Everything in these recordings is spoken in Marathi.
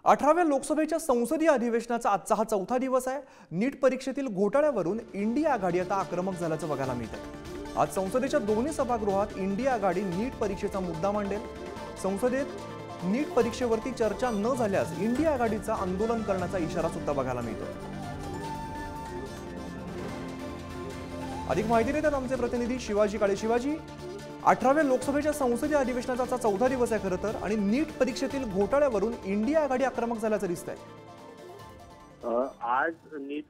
18व्या लोकसभेच्या संसदीय अधिवेशनाचा आजचा हा चौथा दिवस आहे। नीट परीक्षेतील घोटाळ्यावरून इंडिया आघाडी आता आक्रमक झाल्याचं बघायला मिळतं। आज संसदेच्या दोन्ही सभागृहात इंडिया आघाडी नीट परीक्षेचा मुद्दा मांडेल। संसदेत नीट परीक्षेवरती चर्चा न झाल्यास इंडिया आघाडीचा आंदोलन करण्याचा इशारा सुद्धा बघायला मिळतो। अधिक माहिती देतात आमचे प्रतिनिधी शिवाजी काळे। शिवाजी, 18व्या लोकसभेच्या संसदीय अधिवेशनाचा चौथा दिवस आहे खरं तर, आणि नीट परीक्षेतील घोटाळ्यावरून इंडिया आघाडी आक्रमक झाल्याचं दिसतंय। आज नीट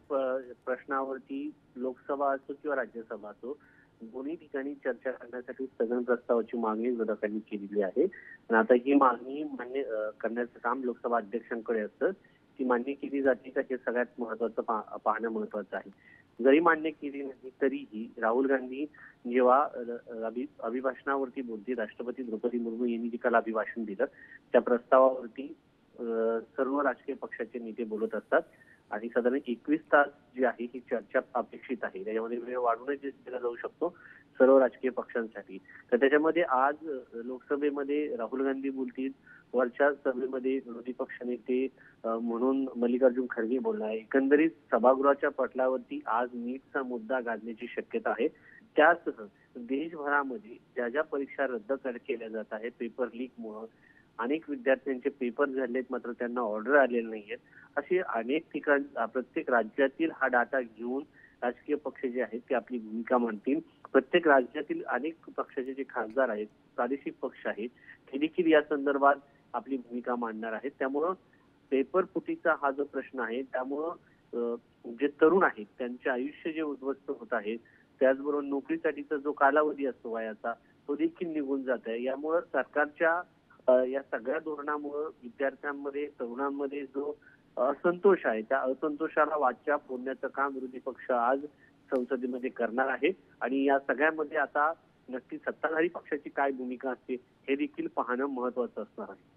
प्रश्नावरती लोकसभा असो किंवा राज्यसभा असो दोन्ही ठिकाणी चर्चा करण्यासाठी स्थगन प्रस्तावाची मागणी विरोधकांनी केलेली आहे। आणि आता ही मागणी मान्य करण्याचं काम लोकसभा अध्यक्षांकडे असतं। ती मान्य केली जाते का हे सगळ्यात महत्त्वाचं पाहणं महत्त्वाचं आहे। जरी मान्य केली नाही तरीही राहुल गांधी जेव्हा अभिभाषणावरती बोलते, राष्ट्रपती द्रौपदी मुर्मू यांनी जे काल अभिभाषण दिलं त्या प्रस्तावावरती सर्व राजकीय पक्षाचे नेते बोलत असतात आणि साधारण 21 तास जी आहे ही चर्चा अपेक्षित आहे। त्याच्यामध्ये वेळ वाढवण्यात दिला जाऊ शकतो सर्व राजकीय पक्षांसाठी। तर त्याच्यामध्ये आज लोकसभेमध्ये राहुल गांधी बोलतील, वरच्या सभेमध्ये विरोधी पक्षनेते म्हणून मल्लिकार्जुन खरगे बोलणार आहे। एकंदरीत सभागृहाच्या पटलावरती आज नीटचा मुद्दा गाजण्याची शक्यता आहे। त्यासह देशभरामध्ये ज्या ज्या परीक्षा रद्द केल्या जात आहेत पेपर लीकमुळे अनेक विद्यार्थ्यांचे पेपर झालेत मात्र त्यांना ऑर्डर आलेले नाहीयेत, असे अनेक ठिकाणी प्रत्येक राज्यातील हा डाटा घेऊन राजकीय पक्ष जे आहेत ते आपली भूमिका मांडतील। प्रत्येक राज्यातील अनेक पक्षाचे जे खासदार आहेत, प्रादेशिक पक्ष आहेत, ते देखील या संदर्भात आपली भूमिका मांडणार आहेत। त्यामुळं पेपर फुटीचा हा जो प्रश्न आहे त्यामुळं जे तरुण आहेत त्यांचे आयुष्य जे उद्ध्वस्त होत आहे, त्याचबरोबर नोकरीसाठीचा जो कालावधी असतो वयाचा तो देखील निघून जात आहे। यामुळे सरकारच्या या सगळ्या धोरणामुळे विद्यार्थ्यांमध्ये तरुणांमध्ये जो असंतोष आहे त्या असंतोषाला वाचा फोडण्याचं काम विरोधी पक्ष आज संसदेमध्ये करणार आहे। आणि या सगळ्यामध्ये आता नक्की सत्ताधारी पक्षाची काय भूमिका असते हे देखील पाहणं महत्त्वाचं असणार आहे।